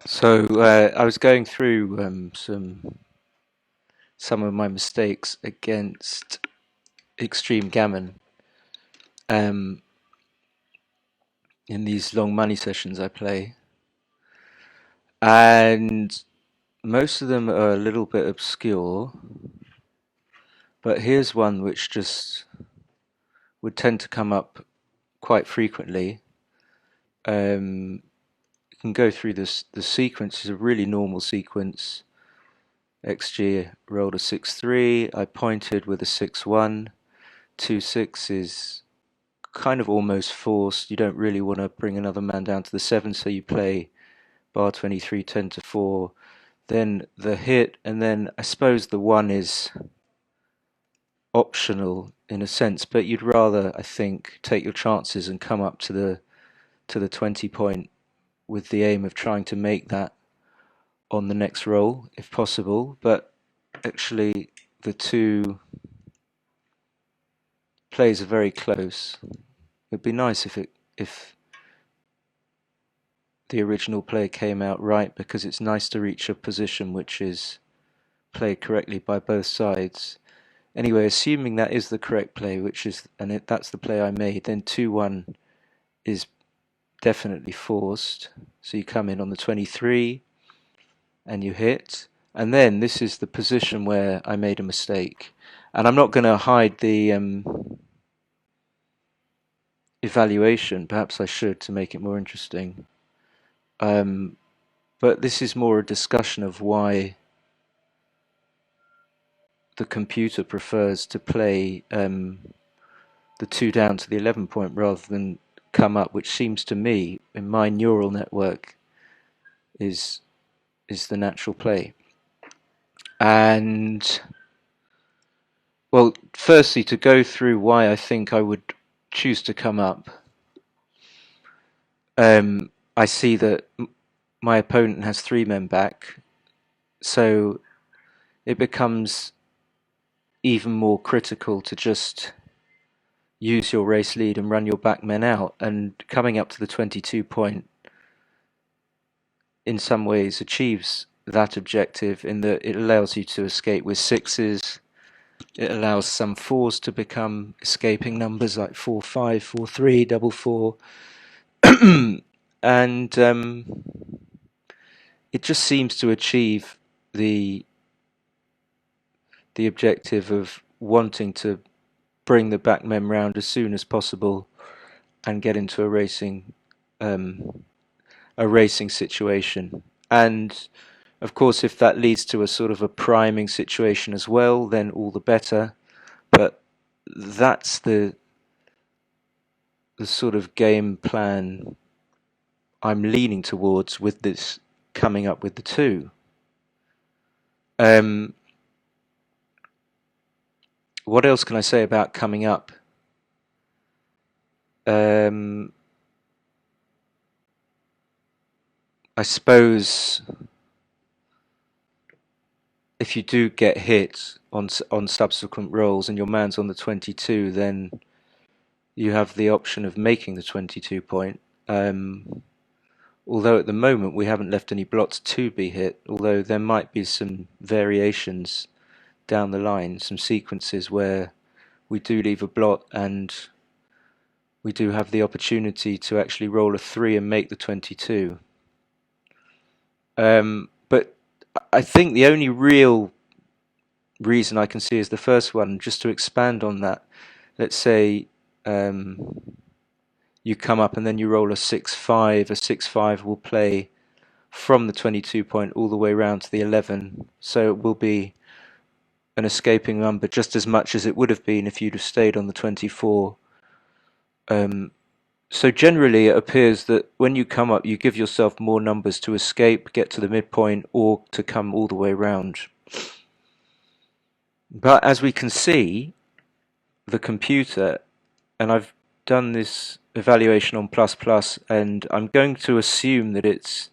So I was going through some of my mistakes against extreme gammon um, in these long money sessions I play, and most of them are a little bit obscure. But here's one which just would tend to come up quite frequently. You can go through this. The sequence is a really normal sequence. XG rolled a 6-3. I pointed with a 6-1. 2-6 is kind of almost forced. You don't really want to bring another man down to the 7, so you play bar 23, 10-4. Then the hit, and then I suppose the 1 is optional in a sense, but you'd rather, I think, take your chances and come up to the 20 point with the aim of trying to make that on the next roll if possible. But actually, the two plays are very close. It'd be nice if the original play came out right, because it's nice to reach a position which is played correctly by both sides. Anyway, assuming that is the correct play, which is, and that's the play I made, then 2-1 is definitely forced. So you come in on the 23 and you hit. And then this is the position where I made a mistake. And I'm not going to hide the evaluation. Perhaps I should, to make it more interesting. But this is more a discussion of why the computer prefers to play the 2 down to the 11 point rather than come up, which seems to me, in my neural network, is the natural play. And well, firstly, to go through why I think I would choose to come up, I see that my opponent has 3 men back, so it becomes even more critical to just use your race lead and run your back men out. And coming up to the 22 point in some ways achieves that objective, in that it allows you to escape with sixes. It allows some fours to become escaping numbers like 4-5, 4-3, double four, and it just seems to achieve the objective of wanting to bring the back men round as soon as possible and get into a racing situation. And of course, if that leads to a sort of a priming situation as well, then all the better. But that's the sort of game plan I'm leaning towards with this coming up with the 2. Um, what else can I say about coming up? I suppose if you do get hit on subsequent rolls and your man's on the 22, then you have the option of making the 22 point. Although at the moment we haven't left any blots to be hit, although there might be some variations down the line, some sequences where we do leave a blot and we do have the opportunity to actually roll a 3 and make the 22. But I think the only real reason I can see is the first one. Just to expand on that, let's say you come up and then you roll a 6-5. A 6-5 will play from the 22 point all the way round to the 11, so it will be an escaping number just as much as it would have been if you'd have stayed on the 24. So generally it appears that when you come up, you give yourself more numbers to escape, get to the midpoint, or to come all the way round. But as we can see, the computer, and I've done this evaluation on plus plus, and I'm going to assume that it's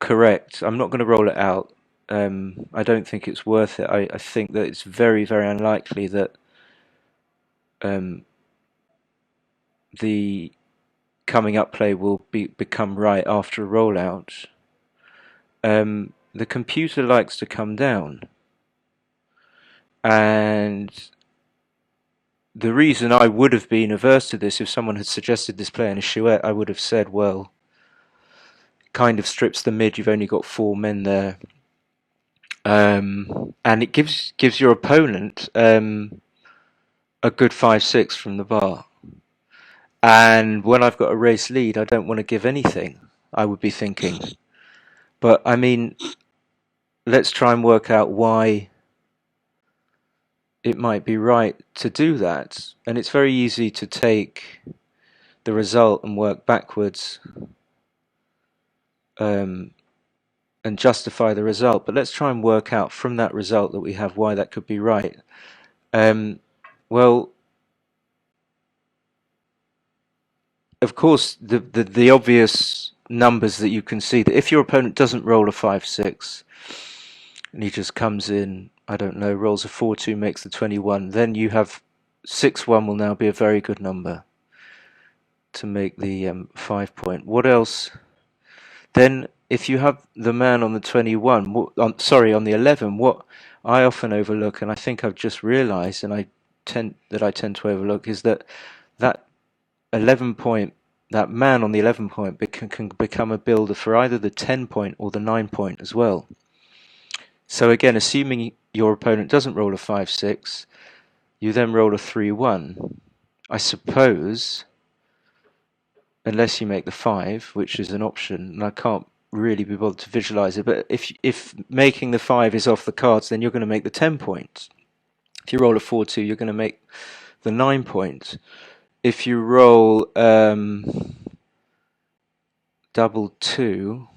correct. I'm not going to roll it out. I don't think it's worth it. I think that it's very, very unlikely that the coming up play will become right after a rollout, the computer likes to come down. And the reason I would have been averse to this, if someone had suggested this play in a chouette, I would have said, well, kind of strips the mid, you've only got 4 men there. And it gives your opponent a good 5-6 from the bar. And when I've got a race lead, I don't want to give anything, I would be thinking. But I mean, let's try and work out why it might be right to do that. And it's very easy to take the result and work backwards and justify the result. But let's try and work out from that result that we have why that could be right. Well, of course, the obvious numbers that you can see, that if your opponent doesn't roll a 5-6 and he just comes in, I don't know, rolls a 4-2, makes the 21, then you have 6-1 will now be a very good number to make the 5 point. What else? Then if you have the man on the 21, on the 11, what I often overlook, and I think I've just realised, and I tend to overlook, is that 11 point, that man on the 11 point can become a builder for either the 10 point or the 9 point as well. So again, assuming your opponent doesn't roll a 5-6, you then roll a 3-1. I suppose, unless you make the 5, which is an option, and I can't really be bothered to visualize it, but if making the 5 is off the cards, then you're going to make the 10 points. If you roll a 4-2, you're going to make the 9 points. If you roll double 2,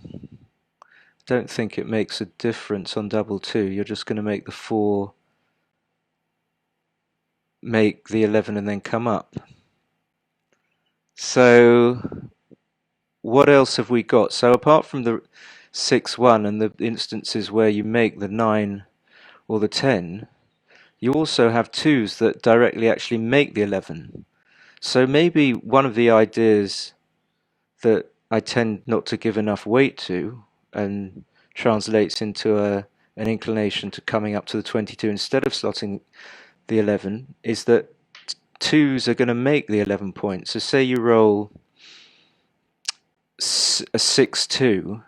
don't think it makes a difference on double 2. You're just going to make the 4, make the 11, and then come up. So what else have we got? So apart from the 6-1 and the instances where you make the 9 or the 10, you also have 2s that directly actually make the 11. So maybe one of the ideas that I tend not to give enough weight to, and translates into an inclination to coming up to the 22 instead of slotting the 11, is that 2s are going to make the 11 points. So say you roll a 6-2,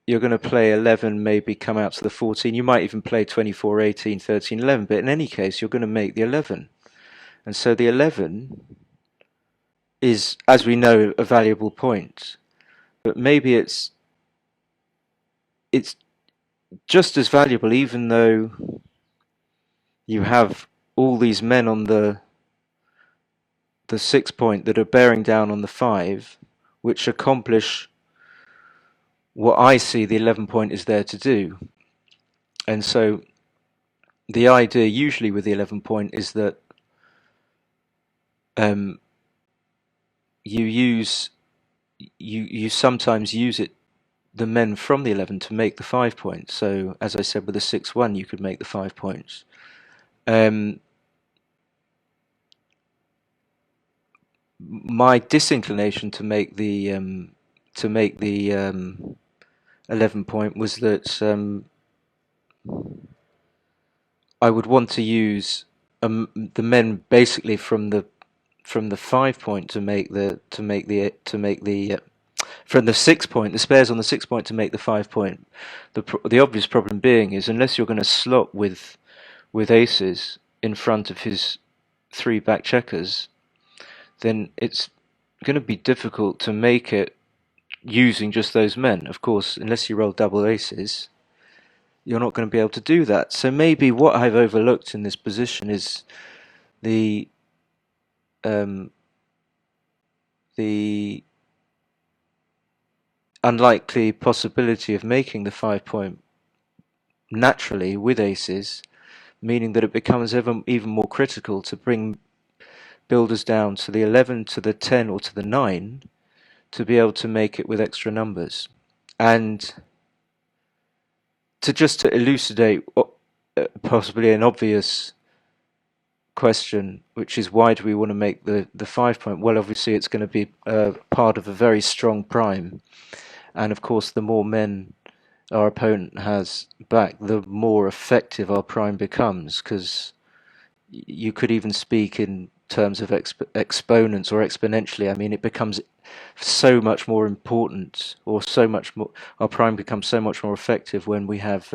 you're going to play 11, maybe come out to the 14. You might even play 24, 18, 13, 11, but in any case, you're going to make the 11. And so the 11 is, as we know, a valuable point. But maybe it's just as valuable, even though you have all these men on the 6 point that are bearing down on the 5, which accomplish what I see the 11 point is there to do. And so the idea usually with the 11 point is that you sometimes use the men from the 11 to make the 5 points. So as I said, with the 6-1 you could make the 5 points. My disinclination to make the 11 point was that I would want to use the men basically from the 5 point to make the from the 6 point, the spares on the 6 point to make the 5 point. The obvious problem being is, unless you're going to slot with aces in front of his 3 back checkers, then it's going to be difficult to make it using just those men. Of course, unless you roll double aces, you're not going to be able to do that. So maybe what I've overlooked in this position is the unlikely possibility of making the 5 point naturally with aces, meaning that it becomes even more critical to bring builders down to the 11, to the 10, or to the 9 to be able to make it with extra numbers. And to elucidate possibly an obvious question, which is why do we want to make the 5 point? Well, obviously it's going to be part of a very strong prime, and of course the more men our opponent has back, the more effective our prime becomes, because you could even speak in terms of exponents or exponentially. I mean, it becomes so much more important, or so much more, our prime becomes so much more effective when we have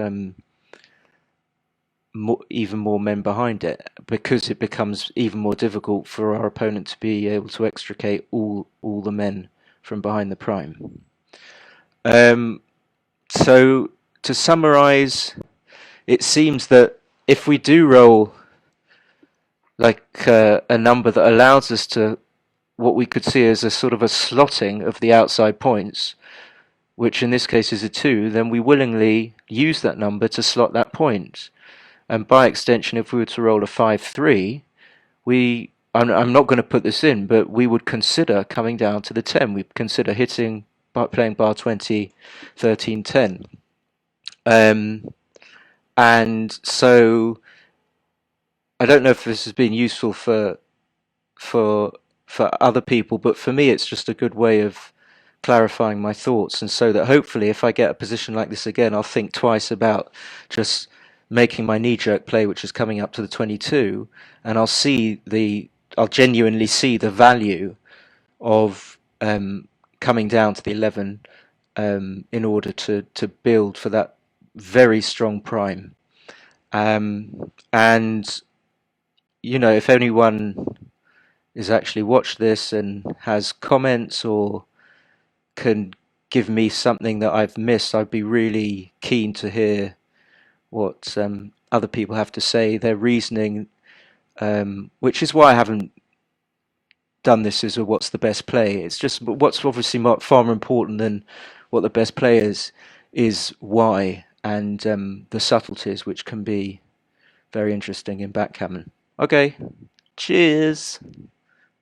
even more men behind it, because it becomes even more difficult for our opponent to be able to extricate all the men from behind the prime. Um, so to summarize, it seems that if we do roll like a number that allows us to, what we could see as a sort of a slotting of the outside points, which in this case is a 2, then we willingly use that number to slot that point. And by extension, if we were to roll a 5-3, I'm not going to put this in, but we would consider coming down to the 10. We'd consider playing bar 20, 13, 10. And so I don't know if this has been useful for for other people, but for me, it's just a good way of clarifying my thoughts, and so that hopefully, if I get a position like this again, I'll think twice about just making my knee-jerk play, which is coming up to the 22, and I'll genuinely see the value of coming down to the 11 in order to build for that very strong prime. And if anyone has actually watched this and has comments or can give me something that I've missed, I'd be really keen to hear what other people have to say, their reasoning, which is why I haven't done this as a what's the best play. It's just what's obviously far more important than what the best play is why, and the subtleties, which can be very interesting in backgammon. Okay, cheers.